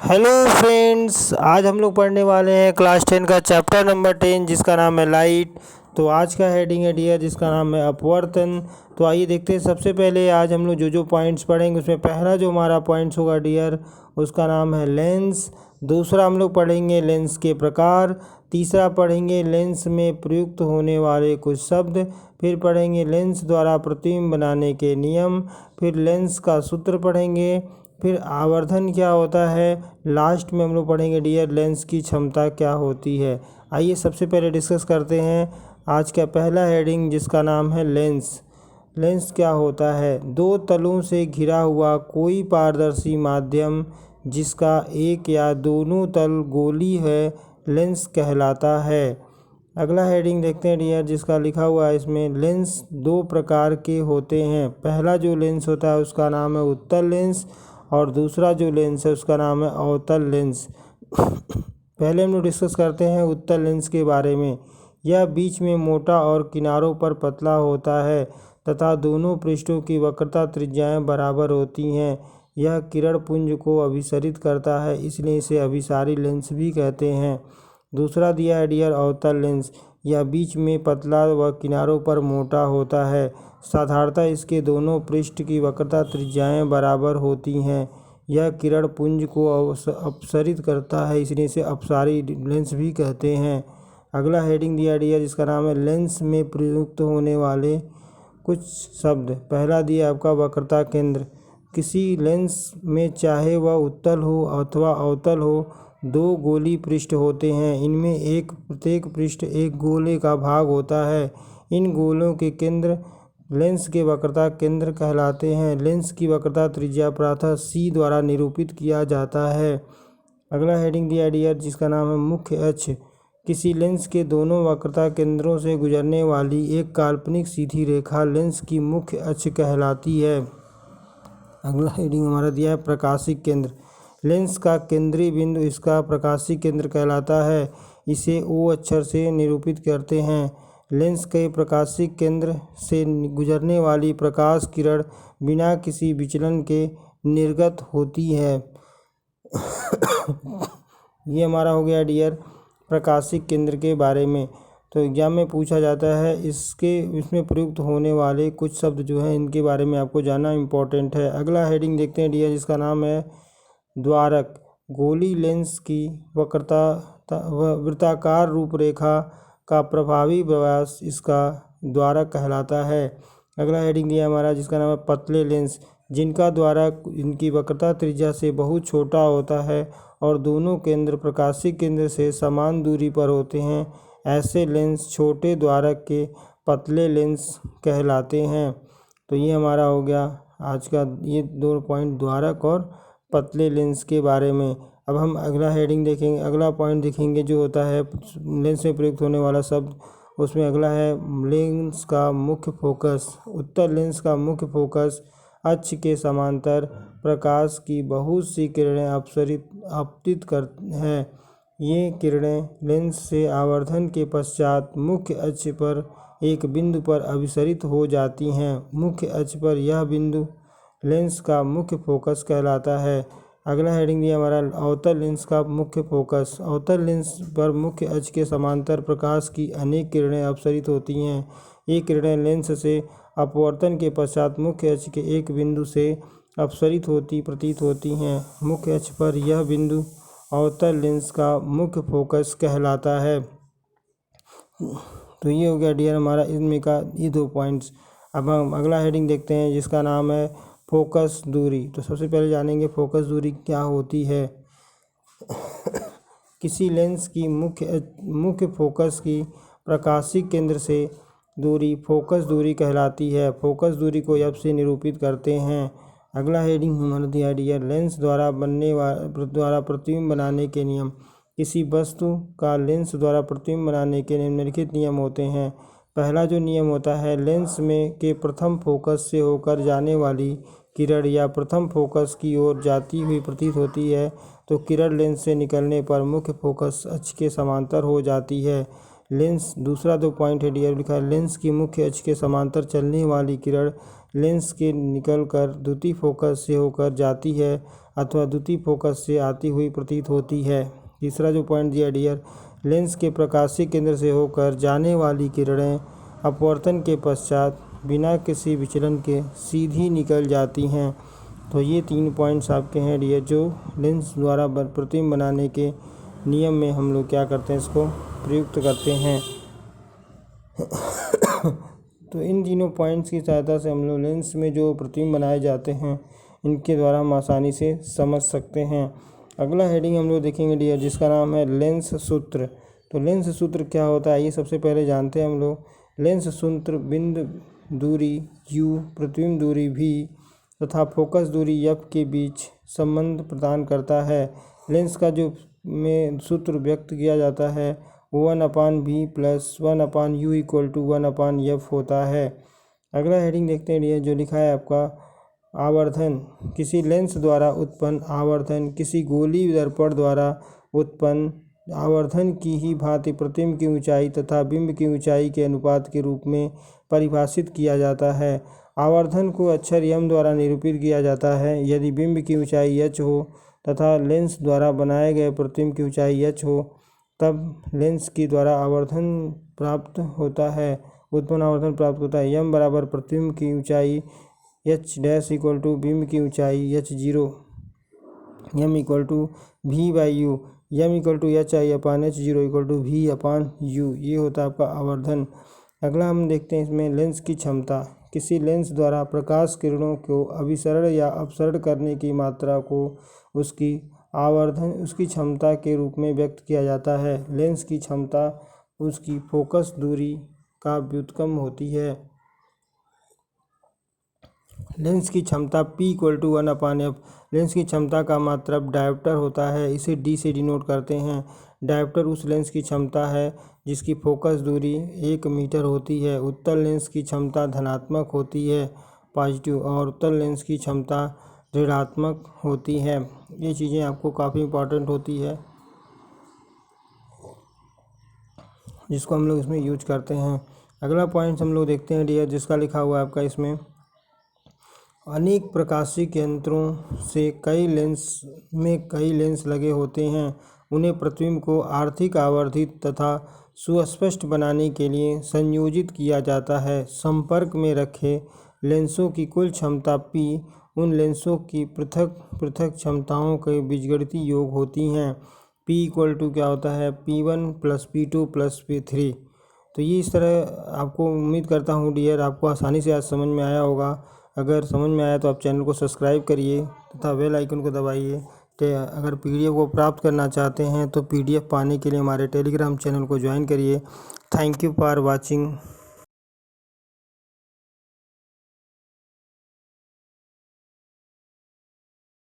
Hello friends, आज हम लोग पढ़ने वाले हैं क्लास 10 का चैप्टर नंबर 10 जिसका नाम है लाइट। तो आज का हेडिंग है डियर जिसका नाम है अपवर्तन। तो आइए देखते हैं। सबसे पहले आज हम लोग जो पॉइंट्स पढ़ेंगे उसमें पहला जो हमारा पॉइंट्स होगा डियर उसका नाम है लेंस। दूसरा हम लोग पढ़ेंगे लेंस के प्रकार। तीसरा पढ़ेंगे लेंस में प्रयुक्त होने वाले कुछ शब्द। फिर पढ़ेंगे लेंस द्वारा प्रतिबिंब बनाने के नियम। फिर लेंस का सूत्र पढ़ेंगे। फिर आवर्धन क्या होता है। लास्ट में हम लोग पढ़ेंगे डियर लेंस की क्षमता क्या होती है। आइए सबसे पहले डिस्कस करते हैं आज का पहला हेडिंग जिसका नाम है लेंस। लेंस क्या होता है। दो तलों से घिरा हुआ कोई पारदर्शी माध्यम जिसका एक या दोनों तल गोली है लेंस कहलाता है। अगला हेडिंग देखते हैं डियर जिसका लिखा हुआ है इसमें लेंस दो प्रकार के होते हैं। पहला जो लेंस होता है उसका नाम है उत्तल लेंस और दूसरा जो लेंस है उसका नाम है अवतल लेंस। पहले हम लोग डिस्कस करते हैं उत्तल लेंस के बारे में। यह बीच में मोटा और किनारों पर पतला होता है तथा दोनों पृष्ठों की वक्रता त्रिज्याएं बराबर होती हैं। यह किरण पुंज को अभिसरित करता है इसलिए इसे अभिसारी लेंस भी कहते हैं। दूसरा दिया है डियर अवतल लेंस। यह बीच में पतला व किनारों पर मोटा होता है। साधारणतः इसके दोनों पृष्ठ की वक्रता त्रिज्याएं बराबर होती हैं। यह किरण पुंज को अपसरित करता है इसलिए इसे अपसारी लेंस भी कहते हैं। अगला हेडिंग दिया डियर जिसका नाम है लेंस में प्रयुक्त होने वाले कुछ शब्द। पहला दिया आपका वक्रता केंद्र। किसी लेंस में चाहे वह उत्तल हो अथवा अवतल हो दो गोली पृष्ठ होते हैं। इनमें प्रत्येक पृष्ठ एक गोले का भाग होता है। इन गोलों के केंद्र लेंस के वक्रता केंद्र कहलाते हैं। लेंस की वक्रता त्रिज्या प्रायः C द्वारा निरूपित किया जाता है। अगला हेडिंग दिया डियर जिसका नाम है मुख्य अक्ष। किसी लेंस के दोनों वक्रता केंद्रों से गुजरने वाली एक काल्पनिक सीधी रेखा लेंस की मुख्य अक्ष कहलाती है। अगला हेडिंग हमारा दिया है प्रकाशिक केंद्र। लेंस का केंद्रीय बिंदु इसका प्रकाशिक केंद्र कहलाता है। इसे O अक्षर से निरूपित करते हैं। लेंस के प्रकाशिक केंद्र से गुजरने वाली प्रकाश किरण बिना किसी विचलन के निर्गत होती है। ये हमारा हो गया डियर प्रकाशिक केंद्र के बारे में। तो एग्जाम में पूछा जाता है इसमें प्रयुक्त होने वाले कुछ शब्द जो हैं इनके बारे में आपको जानना इम्पोर्टेंट है। अगला हेडिंग देखते हैं डियर जिसका नाम है द्वारक। गोली लेंस की वृत्ताकार रूपरेखा का प्रभावी व्यास इसका द्वारक कहलाता है। अगला हेडिंग दिया हमारा जिसका नाम है पतले लेंस। जिनका द्वारक इनकी वक्रता त्रिज्या से बहुत छोटा होता है और दोनों केंद्र प्रकाशिक केंद्र से समान दूरी पर होते हैं ऐसे लेंस छोटे द्वारक के पतले लेंस कहलाते हैं। तो ये हमारा हो गया आज का ये दो पॉइंट द्वारक और पतले लेंस के बारे में। अब हम अगला हेडिंग देखेंगे। अगला पॉइंट देखेंगे जो होता है लेंस में प्रयुक्त होने वाला शब्द। उसमें अगला है लेंस का मुख्य फोकस। उत्तल लेंस का मुख्य फोकस अक्ष के समांतर प्रकाश की बहुत सी किरणें आपतित कर है। ये किरणें लेंस से आवर्धन के पश्चात मुख्य अक्ष पर एक बिंदु पर अभिसरित हो जाती हैं। मुख्य अक्ष पर यह बिंदु लेंस का मुख्य फोकस कहलाता है। अगला हेडिंग दिया हमारा अवतल लेंस का मुख्य फोकस। अवतल लेंस पर मुख्य अक्ष के समांतर प्रकाश की अनेक किरणें अपसरित होती हैं। ये किरणें लेंस से अपवर्तन के पश्चात मुख्य अक्ष के एक बिंदु से अपसरित प्रतीत होती हैं। मुख्य अक्ष पर यह बिंदु अवतल लेंस का मुख्य फोकस कहलाता है। तो ये हो गया डियर हमारा इसमें का ये दो पॉइंट्स। अब हम अगला हेडिंग देखते हैं जिसका नाम है फोकस दूरी। तो सबसे पहले जानेंगे फोकस दूरी क्या होती है। किसी लेंस की मुख्य फोकस की प्रकाशिक केंद्र से दूरी फोकस दूरी कहलाती है। फोकस दूरी को F से निरूपित करते हैं। अगला हेडिंग हमारा दिया डियर लेंस द्वारा प्रतिबिंब बनाने के नियम। किसी वस्तु का लेंस द्वारा प्रतिबिंब बनाने के निम्नलिखित नियम होते हैं। पहला जो नियम होता है लेंस में के प्रथम फोकस से होकर जाने वाली किरण या प्रथम फोकस की ओर जाती हुई प्रतीत होती है तो किरण लेंस से निकलने पर मुख्य फोकस अक्ष के समांतर हो जाती है। लेंस दूसरा दो पॉइंट है डियर लिखा है लेंस की मुख्य अक्ष के समांतर चलने वाली किरण लेंस के निकलकर द्वितीय फोकस से होकर जाती है अथवा द्वितीय फोकस से आती हुई प्रतीत होती है। तीसरा जो पॉइंट दिया डियर, लेंस के प्रकाशीय केंद्र से होकर जाने वाली किरणें अपवर्तन के पश्चात बिना किसी विचलन के सीधी निकल जाती हैं। तो ये 3 पॉइंट्स आपके हैं डियर, जो लेंस द्वारा प्रतिबिंब बनाने के नियम में हम लोग क्या करते हैं, इसको प्रयुक्त करते हैं। तो इन तीनों पॉइंट्स की सहायता से हम लोग लेंस में जो प्रतिबिंब बनाए जाते हैं इनके द्वारा हम आसानी से समझ सकते हैं। अगला हेडिंग हम लोग देखेंगे डियर, जिसका नाम है लेंस सूत्र। तो लेंस सूत्र क्या होता है ये सबसे पहले जानते हैं हम लोग। लेंस सूत्र बिंदु दूरी u, प्रतिबिंब दूरी v तथा फोकस दूरी f के बीच संबंध प्रदान करता है। लेंस का जो में सूत्र व्यक्त किया जाता है 1/v + 1/u = 1/f होता है। अगला हेडिंग देखते हैं डियर, जो लिखा है आपका आवर्धन। किसी लेंस द्वारा उत्पन्न आवर्धन किसी गोलीय दर्पण द्वारा उत्पन्न आवर्धन की ही भांति प्रतिबिंब की ऊंचाई तथा बिंब की ऊंचाई के अनुपात के रूप में परिभाषित किया जाता है। आवर्धन को अक्षर m द्वारा निरूपित किया जाता है। यदि बिंब की ऊंचाई h हो तथा लेंस द्वारा बनाए गए प्रतिबिंब की ऊंचाई h हो, तब लेंस के द्वारा आवर्धन प्राप्त होता है, उत्पन्न आवर्धन प्राप्त होता है। m बराबर प्रतिबिंब की ऊंचाई h डैश = बिंब की ऊंचाई h0, m = v/u, m = hi/h0 = v/u, ये होता है आपका आवर्धन। अगला हम देखते हैं इसमें लेंस की क्षमता। किसी लेंस द्वारा प्रकाश किरणों को अभिसरण या अपसरण करने की मात्रा को उसकी आवर्धन उसकी क्षमता के रूप में व्यक्त किया जाता है। लेंस की क्षमता उसकी फोकस दूरी का व्युत्क्रम होती है। लेंस की क्षमता P = 1/f। लेंस की क्षमता का मात्रक डायोप्टर होता है, इसे D से डिनोट करते हैं। डायोप्टर उस लेंस की क्षमता है जिसकी फोकस दूरी 1 मीटर होती है। उत्तल लेंस की क्षमता धनात्मक होती है, पॉजिटिव, और उत्तल लेंस की क्षमता ऋणात्मक होती है। ये चीज़ें आपको काफ़ी इंपॉर्टेंट होती है, जिसको हम लोग इसमें यूज करते हैं। अगला पॉइंट हम लोग देखते हैं डियर, जिसका लिखा हुआ है आपका इसमें अनेक प्रकाशीय यंत्रों से कई लेंस लगे होते हैं। उन्हें प्रतिबिंब को आर्थिक आवर्धित तथा सुस्पष्ट बनाने के लिए संयोजित किया जाता है। संपर्क में रखे लेंसों की कुल क्षमता P उन लेंसों की पृथक पृथक क्षमताओं के बीजगणितीय योग होती हैं। P = क्या होता है, P1 + P2 + P3। तो ये इस तरह आपको उम्मीद करता हूँ डियर आपको आसानी से आज समझ में आया होगा। अगर समझ में आया तो आप चैनल को सब्सक्राइब करिए तथा बेल आइकन को दबाइए। तो अगर PDF को प्राप्त करना चाहते हैं तो PDF पाने के लिए हमारे टेलीग्राम चैनल को ज्वाइन करिए। Thank you for watching.